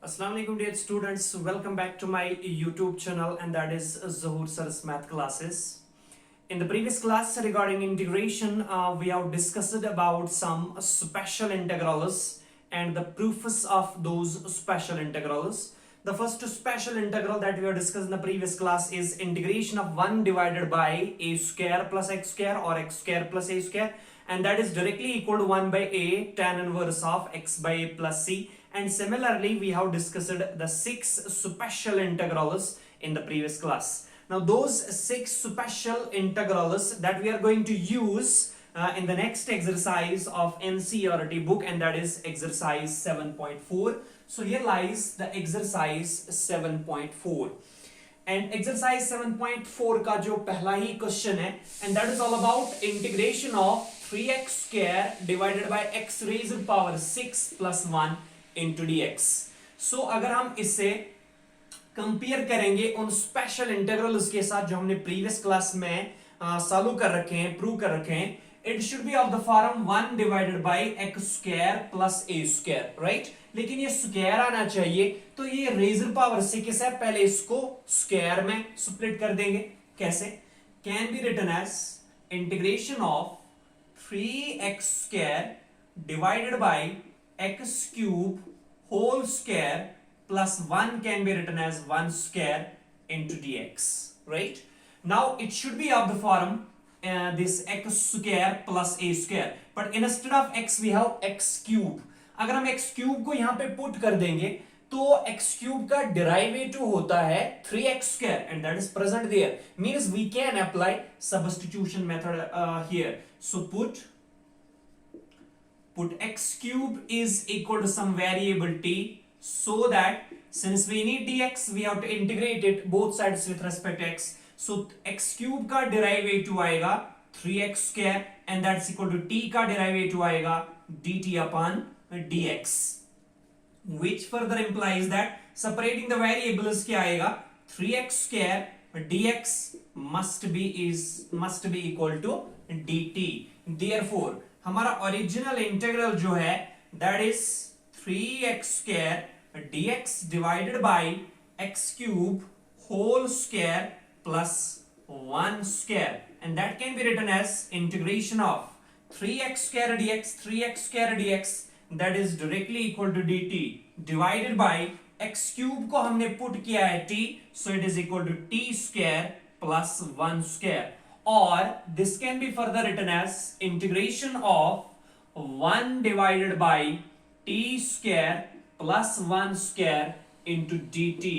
Assalamu alaikum dear students, welcome back to my YouTube channel, and that is Zohur Sir's Math Classes. In the previous class regarding integration, we have discussed about some special integrals and the proofs of those special integrals. The first special integral that we have discussed in the previous class is integration of 1 divided by a square plus x square or x square plus a square, and that is directly equal to 1 by a tan inverse of x by a plus c. And similarly, we have discussed the 6 special integrals in the previous class. Now, those 6 special integrals that we are going to use in the next exercise of NCERT book, and that is exercise 7.4. So here lies the exercise 7.4. And exercise 7.4 का जो पहला ही question है, and that is all about integration of 3x square divided by x raised to power 6 plus 1 into dx. So अगर हम इससे compare करेंगे उन special integrals के साथ जो हमने प्रीवियस क्लास में सॉल्व कर रखे हैं, प्रूव कर रखे हैं, it should be of the form 1 divided by x square plus a square, right? लेकिन ये स्क्वायर आना चाहिए, तो ये रेजर पावर 6 है, पहले इसको स्क्वायर में स्प्लिट कर देंगे. कैसे? Can be written as integration of 3x square divided by x cube whole square plus 1 can be written as 1 square into dx, right? Now it should be of the form this x square plus a square, but instead of x we have x cube. अगर हम x cube को यहाँ पे put कर देंगे तो x cube का derivative होता है 3x square, and that is present there, means we can apply substitution method here. So put x cube is equal to some variable t, so that since we need dx we have to integrate it both sides with respect to x. So x cube का derivative आएगा 3x square, and that's equal to t का derivative आएगा dt upon dx, which further implies that separating the variables क्या आएगा 3x square dx must be equal to dt. Therefore हमारा original integral जो है that is 3x square dx divided by x cube whole square plus 1 square, and that can be written as integration of 3x square dx that is directly equal to dt divided by x cube को हमने put किया है t, so it is equal to t square plus 1 square. Or this can be further written as integration of 1 divided by t square plus 1 square into dt.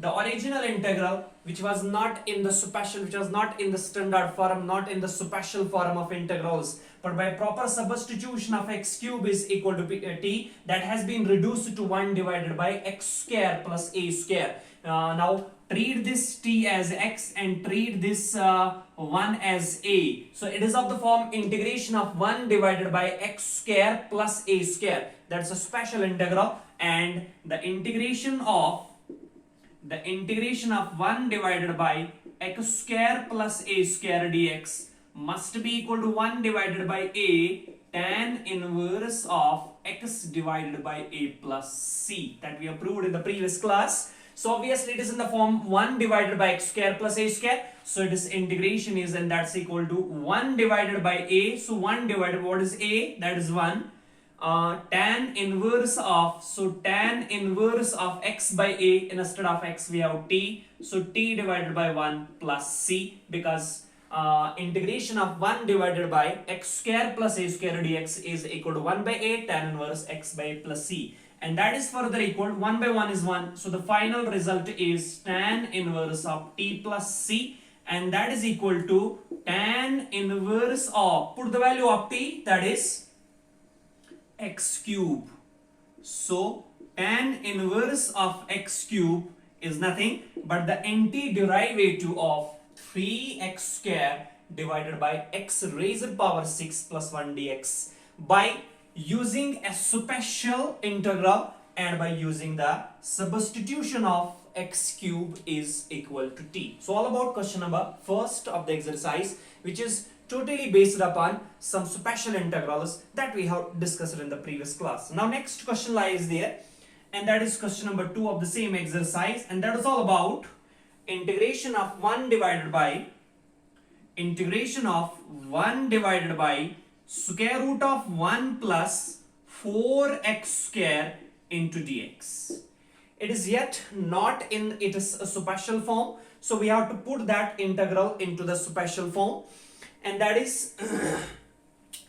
The original integral, which was not in the standard form, not in the special form of integrals, but by proper substitution of x cube is equal to t, that has been reduced to 1 divided by x square plus a square. Now treat this t as x and treat this 1 as a. So it is of the form integration of 1 divided by x square plus a square. That's a special integral, and the integration of 1 divided by x square plus a square dx must be equal to 1 divided by a tan inverse of x divided by a plus c, that we have proved in the previous class. So obviously it is in the form 1 divided by x square plus a square. So it is integration is, and that's equal to 1 divided by a. So 1 divided, what is a? That is 1. Tan inverse of x by a, instead of x we have t. So t divided by 1 plus c, because integration of 1 divided by x square plus a square dx is equal to 1 by a tan inverse x by a plus c. And that is further equal, 1 by 1 is 1, so the final result is tan inverse of t plus c, and that is equal to tan inverse of, put the value of t, that is x cube. So tan inverse of x cube is nothing but the antiderivative of 3x square divided by x raised to power 6 plus 1 dx by using a special integral and by using the substitution of x cube is equal to t. So all about question number first of the exercise, which is totally based upon some special integrals that we have discussed in the previous class. Now next question lies there, and that is question number 2 of the same exercise, and that is all about integration of 1 divided by square root of 1 plus 4x square into dx. It is yet not in its special form, so we have to put that integral into the special form, and that is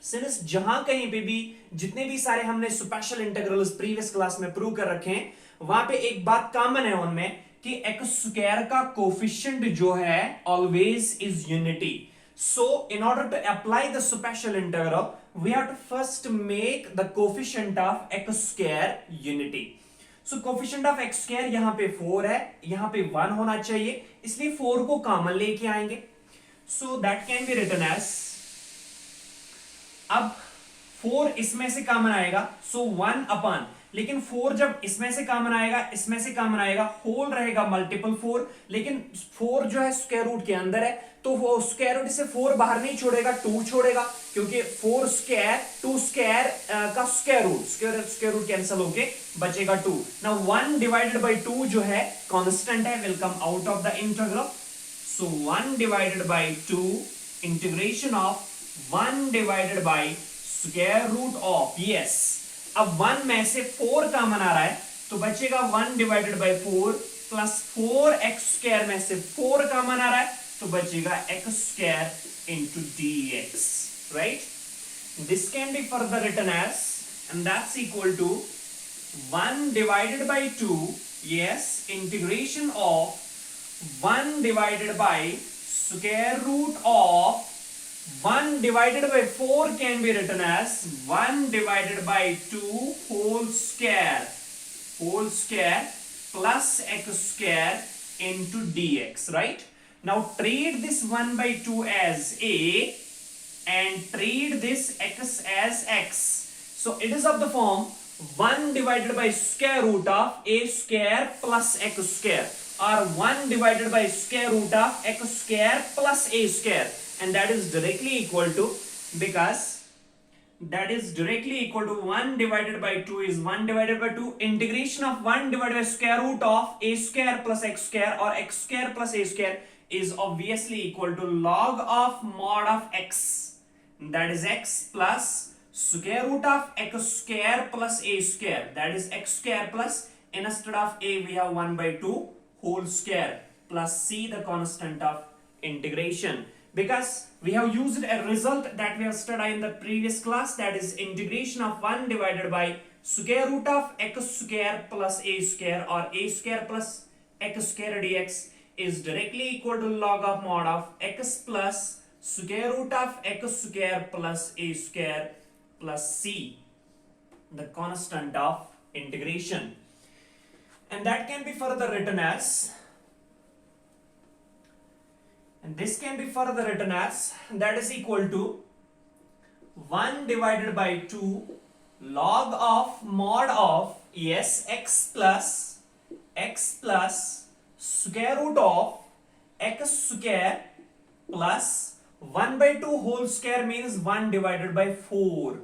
since जहां कहीं पे भी जितने भी सारे हमने special integrals previous class में prove कर रखे हैं, वहां पे एक बात कॉमन है उनमें कि एक्स स्क्वायर का कोफिशिएंट जो है always is unity. So in order to apply the special integral, we have to first make the coefficient of x square unity. So coefficient of x square यहाँ पे 4 है, यहाँ पे 1 होना चाहिए, इसलिए 4 को कॉमन लेके आएंगे. So that can be written as, अब 4 इसमें से कॉमन आएगा, so 1 अपन, लेकिन 4 जब इसमें से कॉमन आएगा, इसमें से कॉमन आएगा, होल रहेगा मल्टीपल 4, लेकिन 4 जो है स्क्वायर रूट के अंदर है, तो वो स्क्वायर रूट से 4 बाहर नहीं छोड़ेगा, 2 छोड़ेगा, क्योंकि 4 स्क्वायर 2 स्क्वायर का स्क्वायर रूट कैंसिल होके बचेगा 2. नाउ 1 डिवाइडेड बाय 2 जो है कांस्टेंट है, will come out of the integral. So 1 divided by 2 integration of 1 divided by square root of, yes, अब 1 में से 4 कॉमन आ रहा है, तो बचेगा 1 divided bye 4 plus 4x square में से 4 कॉमन आ रहा है, तो बचेगा x square into dx, right. This can be further written as, and that's equal to 1 divided by 2, yes, integration of 1 divided by square root of 1 divided by 4 can be written as 1 divided by 2 whole square plus x square into dx, right? Now treat this 1 by 2 as a and treat this x as x. So it is of the form 1 divided by square root of a square plus x square, or 1 divided by square root of x square plus a square, and that is directly equal to, because that is directly equal to 1 divided by 2 is 1 divided by 2, integration of 1 divided by square root of a square plus x square, or x square plus a square, is obviously equal to log of mod of x, that is x, plus square root of x square plus a square, that is x square, plus instead of a we have 1 by 2 whole square, plus c the constant of integration, because we have used a result that we have studied in the previous class, that is integration of 1 divided by square root of x square plus a square, or a square plus x square dx, is directly equal to log of mod of x plus square root of x square plus a square plus c, the constant of integration. And that can be further written as, and this can be further written as, that is equal to 1 divided by 2 log of mod of, yes, x plus square root of x square plus 1 by 2 whole square means 1 divided by 4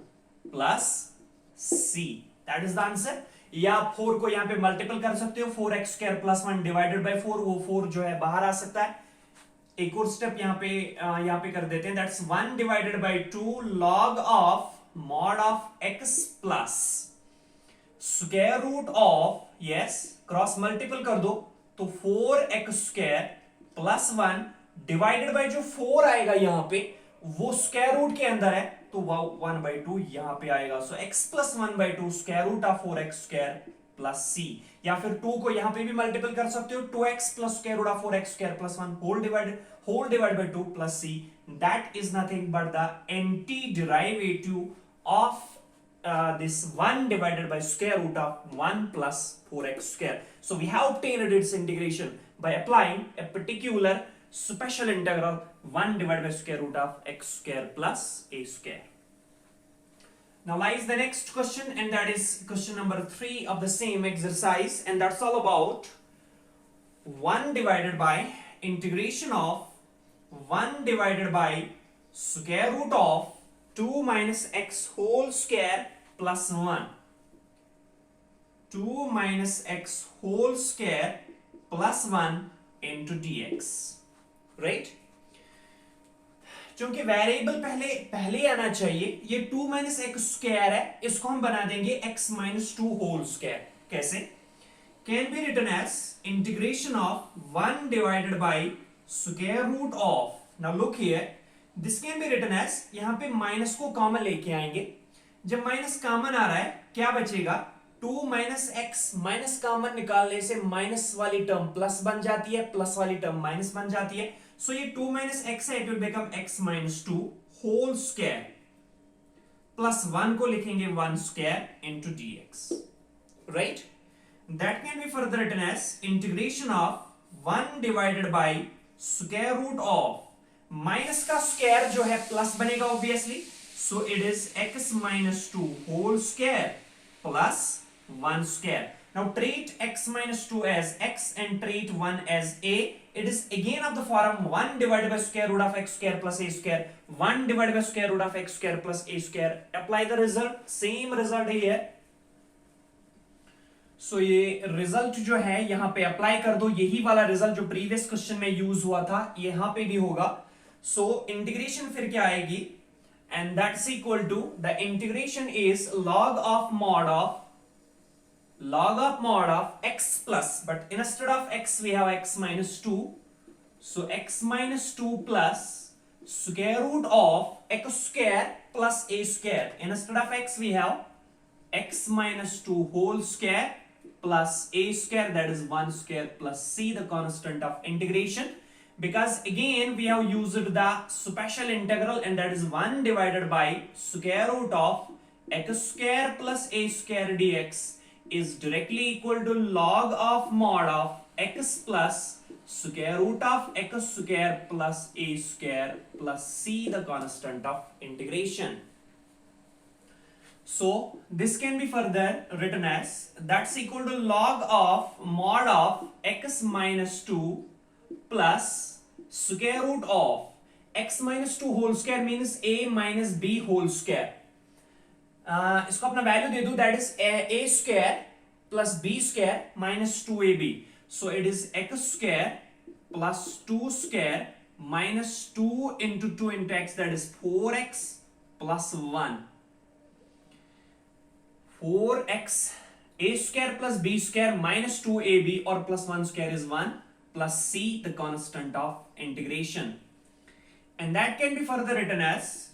plus c. That is the answer. या 4 को यहां पे multiple कर सकते हो, 4x square plus 1 divided by 4, वो 4 जो है बाहर आ सकता है. एक और स्टेप यहाँ पे कर देते हैं, that's 1 divided by 2 log of mod of x plus square root of, yes, cross multiple कर दो तो 4x square plus 1 divided bye जो 4 आएगा यहाँ पे वो स्क्वायर रूट के अंदर है, तो 1 by 2 यहाँ पे आएगा. So x plus 1 by 2 square root of 4x square plus c, या फिर 2 को यहाँ पे भी मल्टीपल कर सकते हो, 2x plus square root of 4x square plus 1 whole divided by 2 plus c. That is nothing but the antiderivative of this 1 divided by square root of 1 plus 4x square. So we have obtained its integration by applying a particular special integral 1 divided by square root of x square plus a square. Now lies the next question, and that is question number 3 of the same exercise, and that's all about 1 divided by integration of 1 divided by square root of 2 minus x whole square plus 1. 2 minus x whole square plus 1 into dx, right? क्योंकि variable पहले पहले आना चाहिए, ये 2 minus x square है, इसको हम बना देंगे x माइनस 2 होल स्क्वायर. कैसे? Can be written as integration of 1 divided by square root of, now look here, this can be written as, यहां पे माइनस को कॉमन लेके आएंगे. जब माइनस कॉमन आ रहा है क्या बचेगा? 2 माइनस एक्स, माइनस कॉमन निकालने से माइनस वाली टर्म प्लस बन जाती है, प्लस वाली टर्म माइनस बन जाती है. So ये 2 minus x है, it will become x minus 2 whole square plus 1 को लिखेंगे 1 square into dx, right? That can be further written as integration of 1 divided by square root of minus का square जो है plus बनेगा obviously, so it is x minus 2 whole square plus 1 square. Now treat x minus 2 as x and treat 1 as a. It is again of the form 1 divided by square root of x square plus a square. 1 divided by square root of x square plus a square. Apply the result. Same result here. So ये result जो है यहाँ पे apply कर दो. यही वाला result जो previous question में use हुआ था यहाँ पे भी होगा. So integration फिर क्या आएगी? And that's equal to, the integration is log of mod of x plus, but instead of x we have x minus 2, so x minus 2 plus square root of x square plus a square. Instead of x we have x minus 2 whole square plus a square, that is 1 square plus c, the constant of integration, because again we have used the special integral, and that is 1 divided by square root of x square plus a square dx is directly equal to log of mod of x plus square root of x square plus a square plus c, the constant of integration. So this can be further written as, that's equal to log of mod of x minus 2 plus square root of x minus 2 whole square means a minus b whole square. इसको अपना value दे दो, that is a square plus b square minus 2ab. So it is x square plus 2 square minus 2 into 2 into x, that is 4x plus 1. 4x a square plus b square minus 2ab or plus 1 square is 1 plus c, the constant of integration. And that can be further written as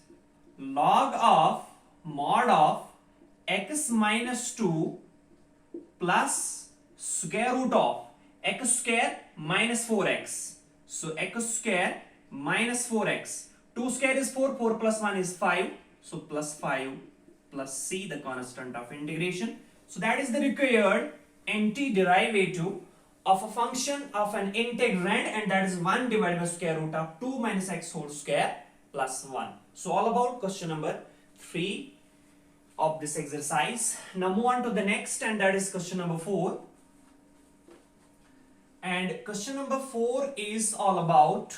log of mod of x minus 2 plus square root of x square minus 4x. So x square minus 4x. 2 square is 4, 4 plus 1 is 5. So plus 5 plus c, the constant of integration. So that is the required antiderivative of a function of an integrand, and that is 1 divided by square root of 2 minus x whole square plus 1. So all about question number 3 of this exercise. Now move on to the next, and that is question number 4. And question number 4 is all about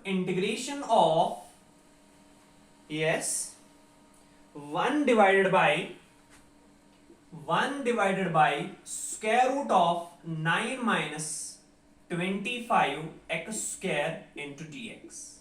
integration of, yes, 1 divided by square root of 9 minus 25 x square into dx.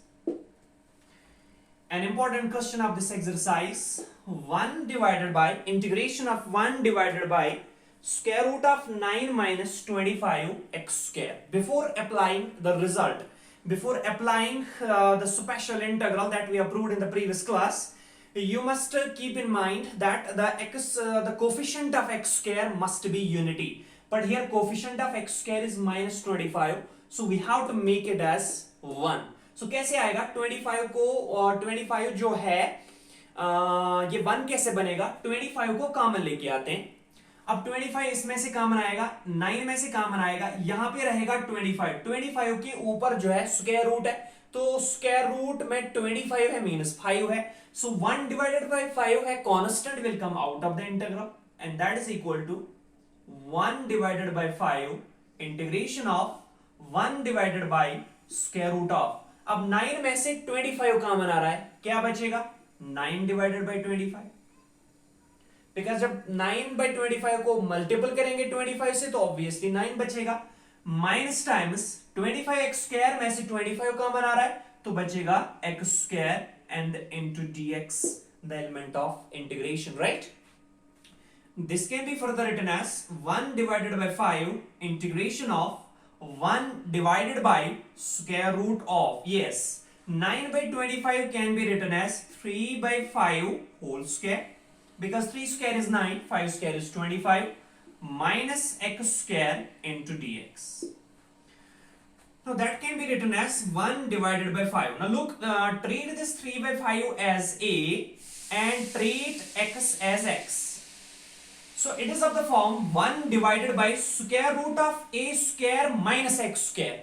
An important question of this exercise, 1 divided by integration of 1 divided by square root of 9 minus 25 x square. Before applying the result, before applying the special integral that we approved in the previous class, you must keep in mind that the coefficient of x square must be unity. But here coefficient of x square is minus 25, so we have to make it as 1. So कैसे आएगा 25 को, और 25 जो है ये 1 कैसे बनेगा? 25 को कॉमन लेके आते हैं. अब 25 इसमें से कॉमन आएगा, 9 में से कॉमन आएगा, यहां पे रहेगा 25 के ऊपर जो है स्क्वायर रूट है, तो स्क्वायर रूट में 25 है मीनस 5 है, सो 1 डिवाइडेड बाय 5 है, constant will come out of the integral, and that is equal to 1 divided by 5 integration of 1 divided by square root of, अब 9 में से 25 कॉमन आ रहा है, क्या बचेगा 9 डिवाइडेड बाई 25, बिकॉज जब 9 बाई 25 को मल्टीपल करेंगे 25 से तो ऑब्वियसली 9 बचेगा, माइनस टाइम्स 25 एक्स स्क्वायर में से 25 कॉमन आ रहा है तो बचेगा x square and into D x the element of integration, right. This can be further written as 1 divided by 5 integration of 1 divided by square root of, yes, 9 by 25 can be written as 3 by 5 whole square, because 3 square is 9, 5 square is 25, minus x square into dx. Now that can be written as 1 divided by 5. Now look, treat this 3 by 5 as a and treat x as x. So it is of the form 1 divided by square root of a square minus x square,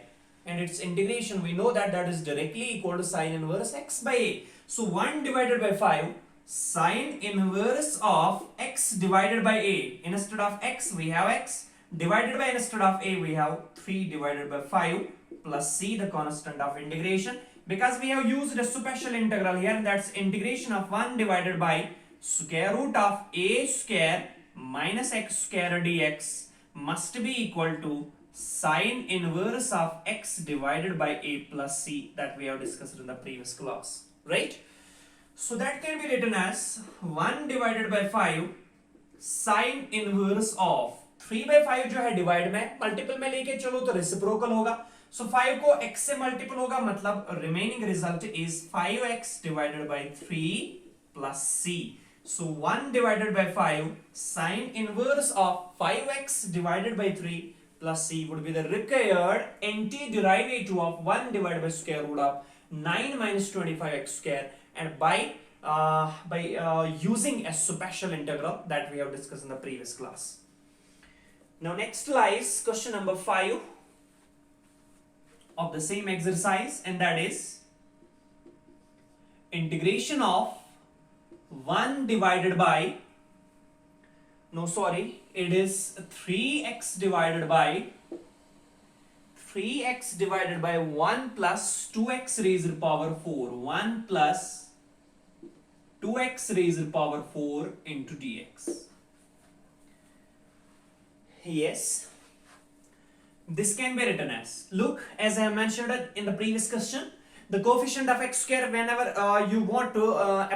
and its integration we know that that is directly equal to sine inverse x by a. So 1 divided by 5 sine inverse of x divided by a, instead of x we have x, divided by instead of a we have 3 divided by 5 plus c, the constant of integration, because we have used a special integral here, and that's integration of 1 divided by square root of a square minus x square dx must be equal to sine inverse of x divided by a plus c, that we have discussed in the previous class, right. So that can be written as 1 divided by 5 sine inverse of 3 by 5 जो है divide में multiple में लेके चलो तो reciprocal होगा, सो 5 को x से मल्टीपल होगा, मतलब remaining result is 5x divided by 3 plus c. So 1 divided by 5 sine inverse of 5x divided by 3 plus c would be the required antiderivative of 1 divided by square root of 9 minus 25x square, and by using a special integral that we have discussed in the previous class. Now next lies question number 5 of the same exercise, and that is integration of 1 divided by, no sorry, it is 3x divided by 1 plus 2x raised to the power 4, 1 plus 2x raised to the power 4 into dx. Yes, this can be written as, look, as I mentioned it in the previous question, the coefficient of x square, whenever you want to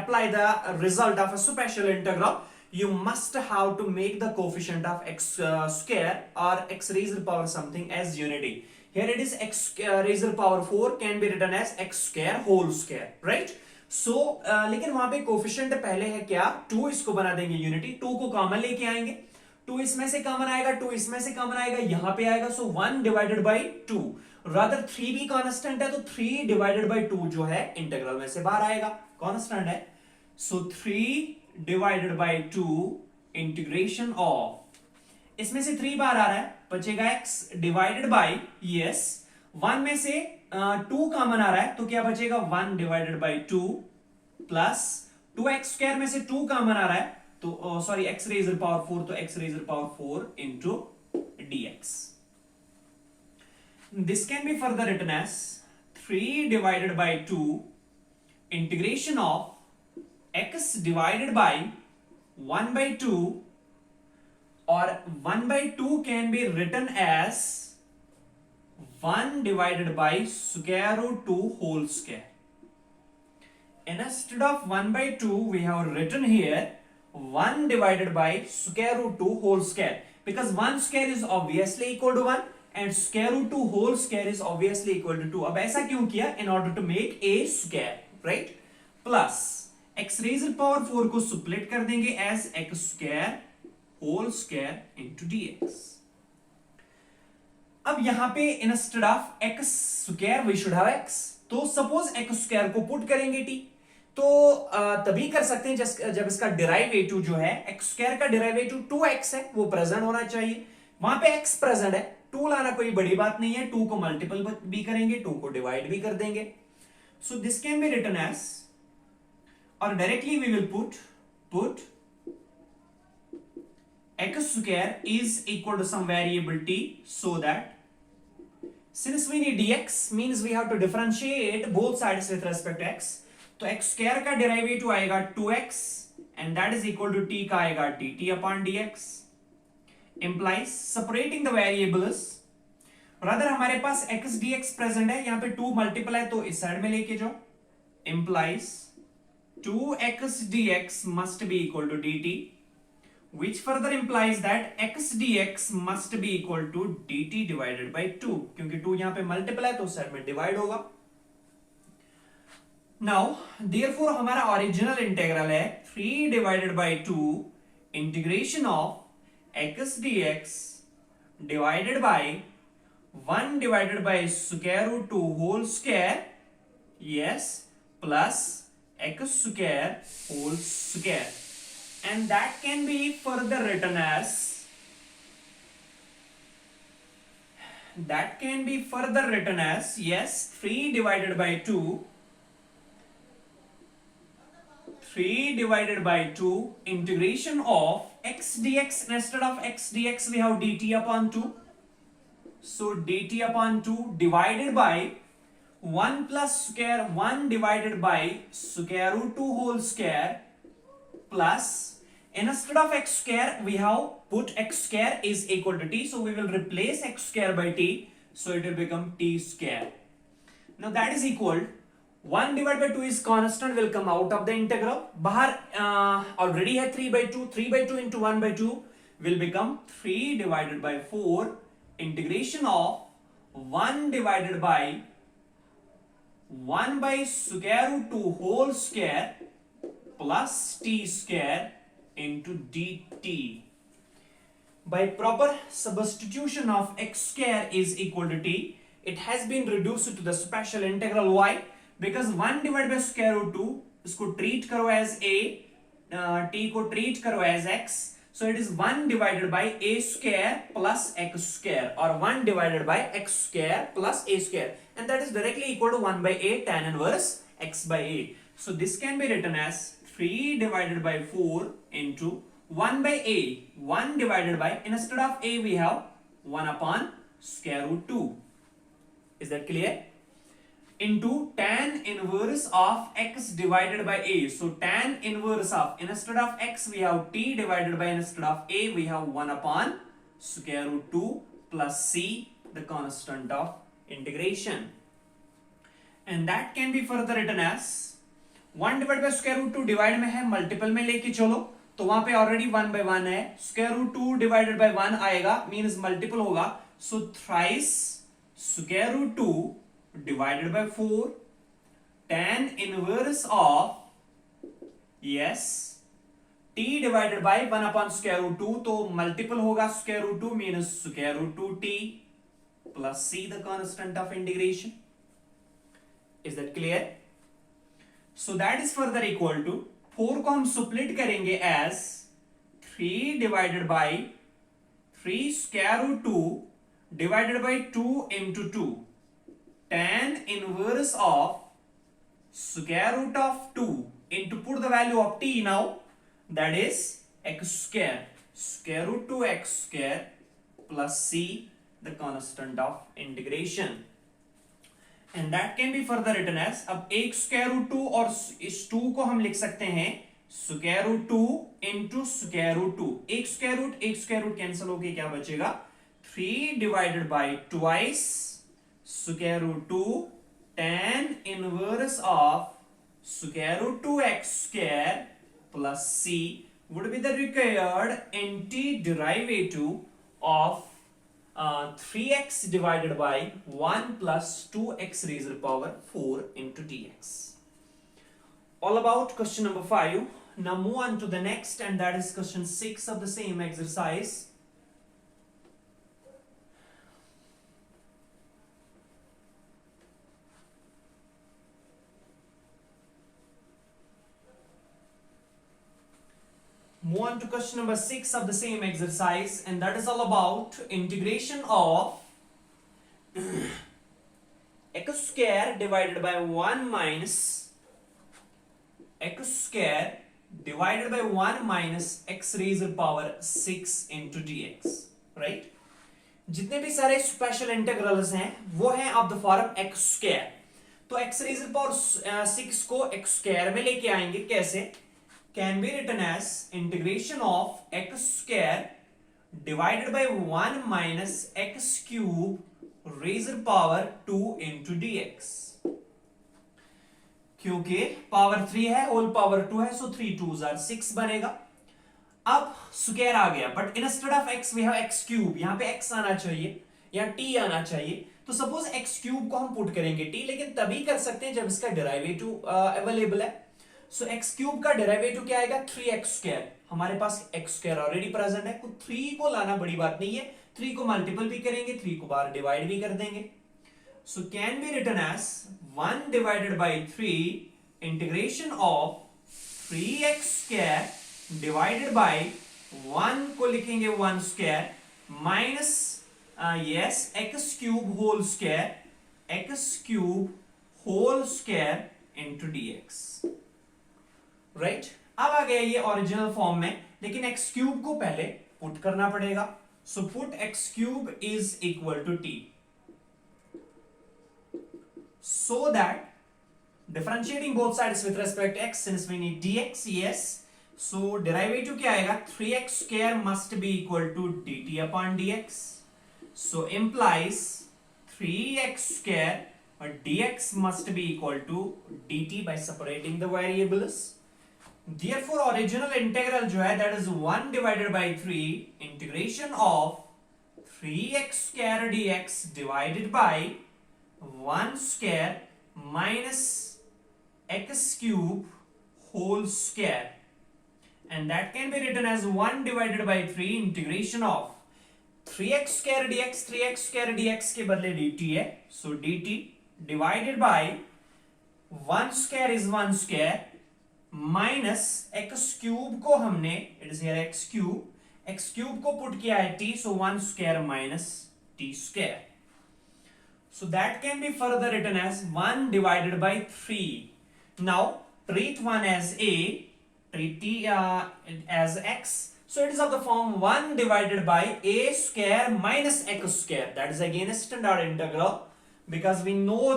apply the result of a special integral, you must have to make the coefficient of x square or x raised to the power something as unity. Here it is x raised to the power 4 can be written as x square whole square, right. So लेकिन वहां पे coefficient पहले है क्या 2, इसको बना देंगे unity, 2 को कॉमन लेके आएंगे, 2 इसमें से कॉमन आएगा, 2 इसमें से कॉमन आएगा, यहां पे आएगा, सो 1 डिवाइडेड बाई 2, रादर 3 भी कांस्टेंट है तो 3 डिवाइडेड बाई 2 जो है इंटीग्रल में से बाहर आएगा, कांस्टेंट है, सो 3 डिवाइडेड बाई 2 इंटीग्रेशन ऑफ, इसमें से 3 बाहर आ रहा है, बचेगा x डिवाइडेड बाई, यस 1 में से 2 कॉमन आ रहा है तो क्या बचेगा 1 divided by 2 plus 2x square में से 2 कॉमन आ रहा है तो सॉरी x रेज़ पावर 4 तो x rays power 4 into dx. This can be further written as 3 divided by 2 integration of x divided by 1 by 2, or 1 by 2 can be written as 1 divided by square root 2 whole square. Instead of 1 by 2 we have written here 1 divided by square root 2 whole square, because 1 square is obviously equal to 1 and square root 2 whole square is obviously equal to 2. अब ऐसा क्यों किया? In order to make a square, right? Plus x raised power 4 को split कर देंगे as x square whole square into dx. अब यहाँ पे instead of x square we should have x, तो suppose x square को put करेंगे t, तो तभी कर सकते हैं जब इसका डेरिवेटिव जो है x स्क्वायर का डेरिवेटिव 2x है वो प्रेजेंट होना चाहिए, वहां पे x प्रेजेंट है, 2 लाना कोई बड़ी बात नहीं है, 2 को मल्टीपल भी करेंगे, 2 को डिवाइड भी कर देंगे, so this can be written as, और directly we will put x square is equal to some variable t, so that since we need dx means we have to differentiate both sides with respect to x. तो x square का derivative आएगा 2x and that is equal to t का आएगा dt upon dx, implies separating the variables. rather हमारे पास x dx present है, यहाँ पे 2 multiple है तो इस साइड में लेके जाओ, implies 2x dx must be equal to dt, which further implies that x dx must be equal to dt divided by 2, क्योंकि 2 यहाँ पे मल्टीपल है तो उस साइड में डिवाइड होगा. Now therefore हमारा ओरिजिनल इंटेग्रल है 3 divided by 2 integration of x dx divided by 1 divided by square root 2 whole square, yes, plus x square whole square, and that can be further written as, yes, 3 divided by 2 integration of x dx. Instead of x dx we have dt upon 2, so dt upon 2 divided by 1 plus square 1 divided by square root 2 whole square, plus instead of x square we have put x square is equal to t, so we will replace x square by t, so it will become t square. Now that is equal 1 divided by 2 is constant, will come out of the integral. बाहर already है 3 by 2, 3 by 2 into 1 by 2 will become 3 divided by 4 integration of 1 divided by 1 by square root 2 whole square plus t square into dt. By proper substitution of x square is equal to t, it has been reduced to the special integral. Why? Because 1 divided by square root 2 इसको treat करो as a, t को treat करो as x, so it is 1 divided by a square plus x square, or 1 divided by x square plus a square, and that is directly equal to 1 by a tan inverse x by a. So this can be written as 3 divided by 4 into 1 by a, 1 divided by, instead of a we have 1 upon square root 2. Is that clear? Into tan inverse of x divided by a. So tan inverse of, instead of x we have t divided by, instead of a we have 1 upon square root 2 plus c, the constant of integration. And that can be further written as 1 divided by square root 2 divide में है, multiple में लेके चलो तो वहां पे already 1 by 1 है, square root 2 divided by 1 आएगा, मीन्स मल्टीपल होगा, so thrice square root 2 divided by 4 tan inverse of, yes, t divided by 1 upon square root 2, तो मल्टीपल होगा square root 2 means square root 2t plus c, the constant of integration. Is that clear? So that is further equal to 4 को हम split करेंगे as 3 divided by 3 square root 2 divided by 2 into 2 tan inverse of square root of 2 into, put the value of t now, that is x square, square root 2 x square plus c, the constant of integration. And that can be further written as, अब एक square root 2 और इस 2 को हम लिख सकते हैं square root 2 into square root 2, एक square root cancel होके क्या बचेगा, 3 divided by twice square root 2 tan inverse of square root 2 x square plus c would be the required antiderivative of 3x divided by 1 plus 2x raised to the power 4 into dx. All about question number 5. Now move on to the next, and that is question 6 of the same exercise. Move on to question number 6 of the same exercise, and that is all about integration of x square divided by 1 minus x square divided by 1 minus x raised to power 6 into dx, right? जितने भी सारे special integrals हैं वो हैं of the form x square. तो x raised to power 6 को x square में लेके आएंगे कैसे? Can be written as integration of x square divided by 1 minus x cube raised to power 2 into dx। क्योंकि पावर 3 है, होल पावर 2 है, सो 3 2s are 6 बनेगा। अब स्क्वायर आ गया, but instead of x we have x cube. यहां पे x आना चाहिए या t आना चाहिए। तो सपोज x क्यूब को हम पुट करेंगे t, लेकिन तभी कर सकते हैं जब इसका डेरिवेटिव अवेलेबल है। सो x क्यूब का डेरिवेटिव क्या आएगा? 3x square. हमारे पास x स्क्वायर ऑलरेडी प्रेजेंट है, तो 3 को लाना बड़ी बात नहीं है। 3 को मल्टीपल भी करेंगे, 3 को बार डिवाइड भी कर देंगे। So can be written as 1 divided by 3 integration of 3x square divided by 1 को लिखेंगे 1 square minus yes x cube whole square, x cube whole square into dx, right? अब आ गया ये ओरिजिनल फॉर्म में, लेकिन x क्यूब को पहले पुट करना पड़ेगा। So put x cube is equal to t, so that differentiating both sides with respect to x, since we need dx, yes, so derivative क्या आएगा? 3x square must be equal to dt upon dx, so implies 3x square or dx must be equal to dt by separating the variables। Therefore original integral जो है that is 1 divided by 3 integration of 3x square dx divided by 1 square minus x cube whole square, and that can be written as 1 divided by 3 integration of 3x square dx, 3x square dx के बदले dt है, so dt divided by 1 square is 1 square minus x cube को हमने, it is here x cube को put किया है t, so 1 square minus t square, so that can be further written as 1 divided by 3। now treat 1 as a, treat t as x, so it is of the form 1 divided by a square minus x square, that is again a standard integral, because we know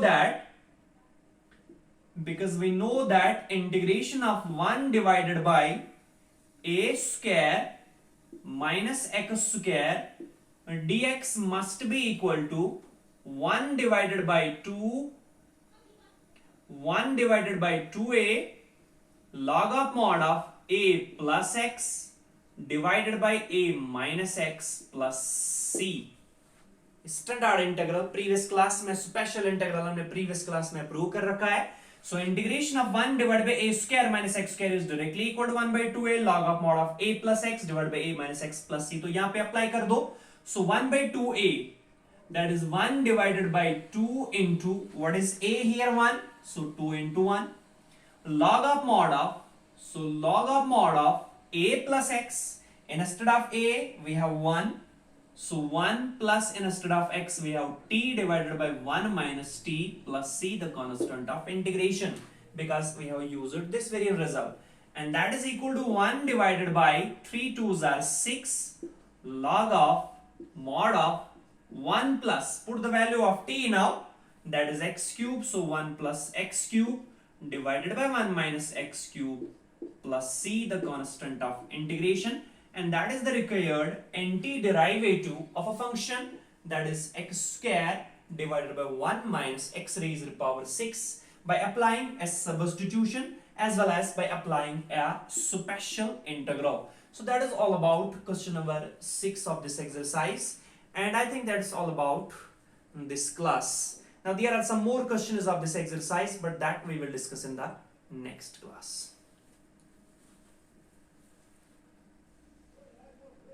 that integration of 1 divided by a square minus x square dx must be equal to 1 divided by 2a log of mod of a plus x divided by a minus x plus c। Standard integral previous class में, special integral हमने previous class में prove कर रखा है। So integration of 1 divided by a square minus x square is directly equal to 1 by 2a log of mod of a plus x divided by a minus x plus c। तो यहाँ पे apply कर दो। So 1 by 2a, that is 1 divided by 2 into, what is a here? 1, so 2 into 1 log of mod of, so log of mod of a plus x, instead of a we have 1, so 1 plus instead of x we have t divided by 1 minus t plus c, the constant of integration, because we have used this very result, and that is equal to 1 divided by 3 2s are 6 log of mod of 1 plus, put the value of t now, that is x cube, so 1 plus x cube divided by 1 minus x cube plus c, the constant of integration, and that is the required antiderivative of a function, that is x square divided by 1 minus x raised to power 6 by applying a substitution as well as by applying a special integral। So that is all about question number 6 of this exercise, and I think that's all about this class. Now there are some more questions of this exercise, but that we will discuss in the next class.